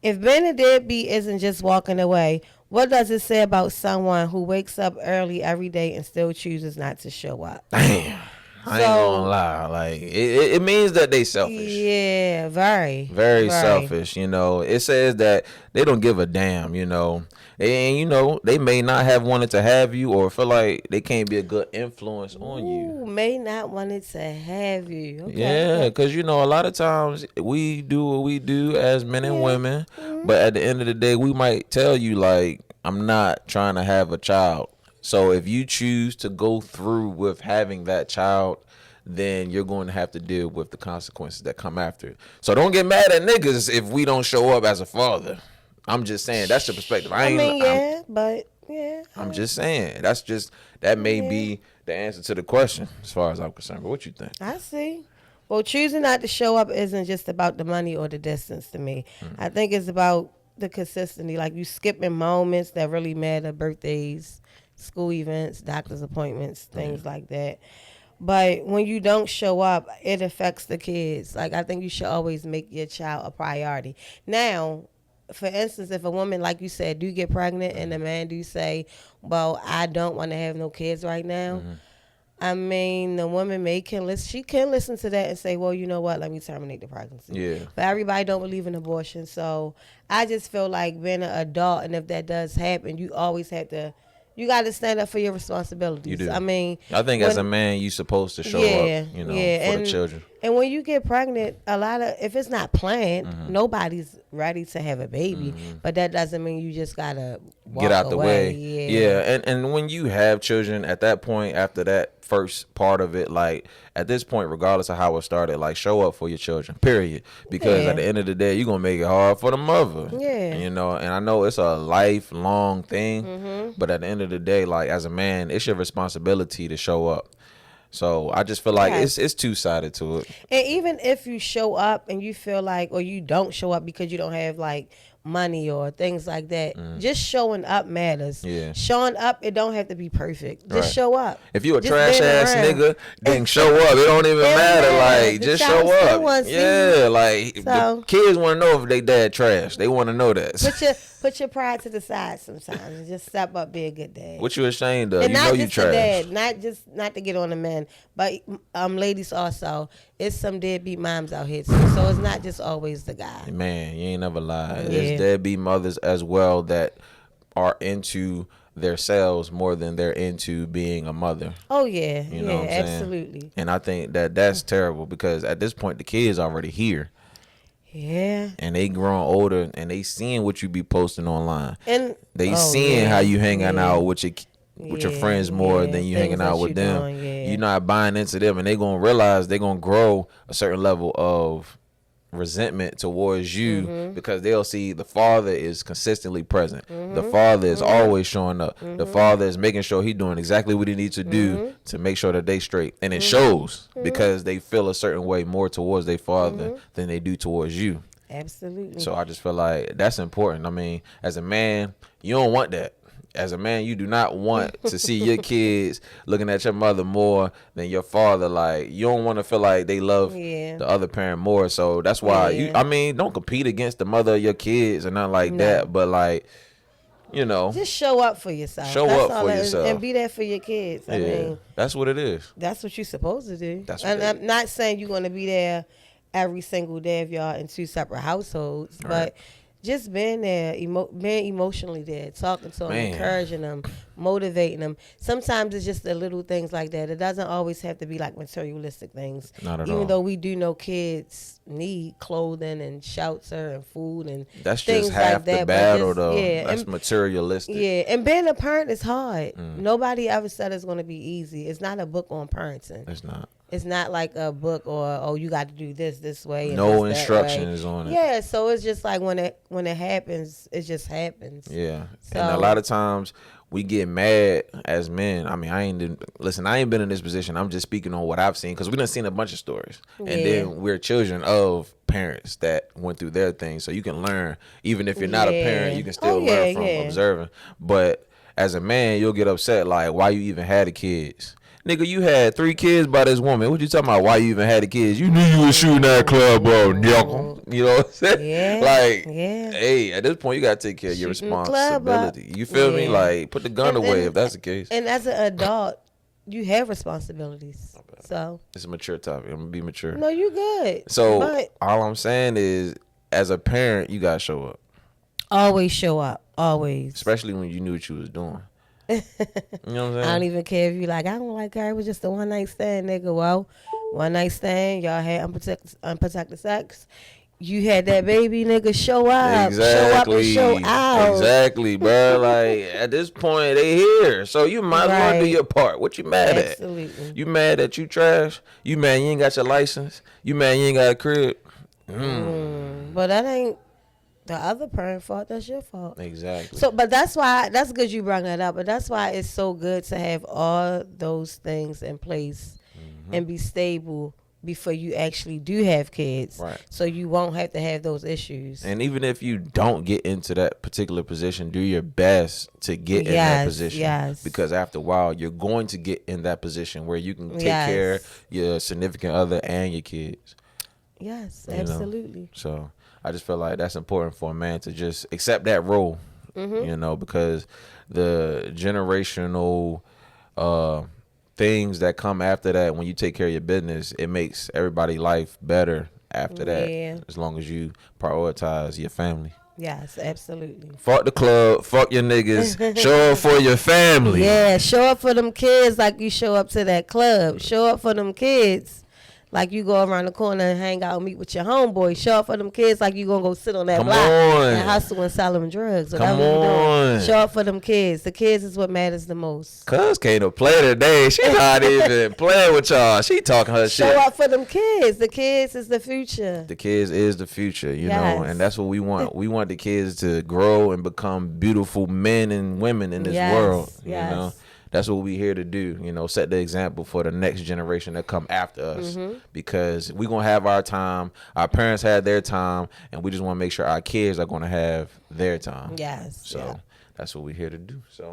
If being a deadbeat isn't just walking away, what does it say about someone who wakes up early every day and still chooses not to show up? Damn. I ain't gonna lie. Like it means that they selfish. Yeah, very, Very very. selfish. It says that they don't give a damn. And they may not have wanted to have you or feel like they can't be a good influence on you. Ooh, may not wanted to have you. Okay. Yeah, because a lot of times we do what we do as men and women, but at the end of the day, we might tell you like, I'm not trying to have a child. So if you choose to go through with having that child, then you're going to have to deal with the consequences that come after it. So don't get mad at niggas if we don't show up as a father. I'm just saying that's the perspective. I'm just saying that may be the answer to the question as far as I'm concerned. But what you think? I see. Well, choosing not to show up isn't just about the money or the distance to me. I think it's about the consistency. Like you skipping moments that really matter, birthdays, school events, doctor's appointments, things like that. But when you don't show up, it affects the kids. Like I think you should always make your child a priority. Now, for instance, if a woman, like you said, do get pregnant and the man do say, well, I don't want to have no kids right now. I mean, the woman she can listen to that and say, well, you know what, let me terminate the pregnancy. Yeah. But everybody don't believe in abortion. So I just feel like being an adult, and if that does happen, you always have to, you got to stand up for your responsibilities. You do. I mean, I think as a man, you're supposed to show up, for the children. And when you get pregnant, if it's not planned, nobody's ready to have a baby. But that doesn't mean you just got to get out the way. Yeah. And when you have children at that point, after that first part of it, like at this point, regardless of how it started, like show up for your children, period. Because at the end of the day, you're going to make it hard for the mother. Yeah. And I know it's a lifelong thing, but at the end of the day, like as a man, it's your responsibility to show up. So I just feel like it's two-sided to it. And even if you show up and you feel like, or you don't show up because you don't have like money or things like that, just showing up matters. Yeah. Showing up, it don't have to be perfect. Just show up. If you a trash ass nigga, then show up. It don't even matter. Like just show up. Yeah, like the kids want to know if they dad trash. They want to know that. Put your pride to the side sometimes and just step up, be a good dad. What you ashamed of? And you not know just you trash. Dad, not to get on the men, but ladies also. It's some deadbeat moms out here too, so it's not just always the guy. Man, you ain't never lied. There's deadbeat mothers as well that are into themselves more than they're into being a mother. Oh yeah, you know what I'm absolutely. Saying? And I think that's terrible because at this point the kid's already here. Yeah. And they growing older and they seeing what you be posting online. And they seeing how you hanging out with your friends more than you hanging out with them. You're not buying into them, and they gonna realize they gonna grow a certain level of resentment towards you because they'll see the father is consistently present. The father is always showing up. The father is making sure he's doing exactly what he needs to do to make sure that they straight, and it shows because they feel a certain way more towards their father than they do towards you. Absolutely. So I just feel like that's important. I mean, as a man, you don't want that. As a man, you do not want to see your kids looking at your mother more than your father. Like, you don't want to feel like they love the other parent more. So that's why don't compete against the mother of your kids or nothing like that. But like, just show up for yourself. Show up for yourself and be there for your kids. I mean, that's what it is. That's what you're supposed to do. And I'm not saying you're going to be there every single day if y'all in two separate households, but just being there, being emotionally there, talking to them, encouraging them, motivating them. Sometimes it's just the little things like that. It doesn't always have to be like materialistic things. Not at all. Even though we do know kids need clothing and shelter and food and that's things just half like that. the battle, though. Yeah, that's materialistic. Yeah, and being a parent is hard. Nobody ever said it's going to be easy. It's not a book on parenting. It's not. It's not like a book or you got to do this way. And no instructions on it. Yeah, so it's just like when it happens, it just happens. Yeah, so, and a lot of times we get mad as men. I mean, I ain't been in this position. I'm just speaking on what I've seen because we done seen a bunch of stories, and then we're children of parents that went through their thing. So you can learn, even if you're not a parent, you can still learn from observing. But as a man, you'll get upset like, why you even had the kids? Nigga, you had 3 kids by this woman. What you talking about? Why you even had the kids? You knew you was shooting that club up, nickel. You know what I'm saying? Yeah. Like, Yeah. hey, at this point, you gotta take care of your responsibility. You feel me? Like, put the gun away if that's the case. And as an adult, you have responsibilities. So it's a mature topic. I'm gonna be mature. No, you good. So all I'm saying is, as a parent, you gotta show up. Always show up. Always. Especially when you knew what you was doing. You know what I'm saying? I don't even care if you like, I don't like her. It was just a one night stand, nigga. Well, one night stand. Y'all had unprotected sex. You had that baby, nigga. Show up. Exactly. Show up and show out. Exactly, bro. Like, at this point, they here. So you might as well do your part. What you mad at? Absolutely. You mad that you trash? You mad you ain't got your license? You mad you ain't got a crib? But that ain't the other parent's fault. That's your fault. Exactly. So, but that's why, that's good you brought that up. But that's why it's so good to have all those things in place and be stable before you actually do have kids. Right. So you won't have to have those issues. And even if you don't get into that particular position, do your best to get in that position. Yes. Because after a while, you're going to get in that position where you can take care of your significant other and your kids. Yes, absolutely. Know? So I just feel like that's important for a man to just accept that role, you know, because the generational things that come after that, when you take care of your business, it makes everybody's life better after that, as long as you prioritize your family. Yes, absolutely. Fuck the club, fuck your niggas, show up for your family. Yeah, show up for them kids like you show up to that club. Show up for them kids like you go around the corner and hang out and meet with your homeboy. Show up for them kids like you gonna go sit on that block and hustle and sell them drugs. So Come on. Show up for them kids. The kids is what matters the most. Cuz can't play today. She not even playing with y'all. She talking her shit. Show up for them kids. The kids is the future. The kids is the future, you know, and that's what we want. We want the kids to grow and become beautiful men and women in this world, you know. That's what we here to do, you know, set the example for the next generation that come after us, because we going to have our time. Our parents had their time, and we just want to make sure our kids are going to have their time. Yes. So that's what we here to do. So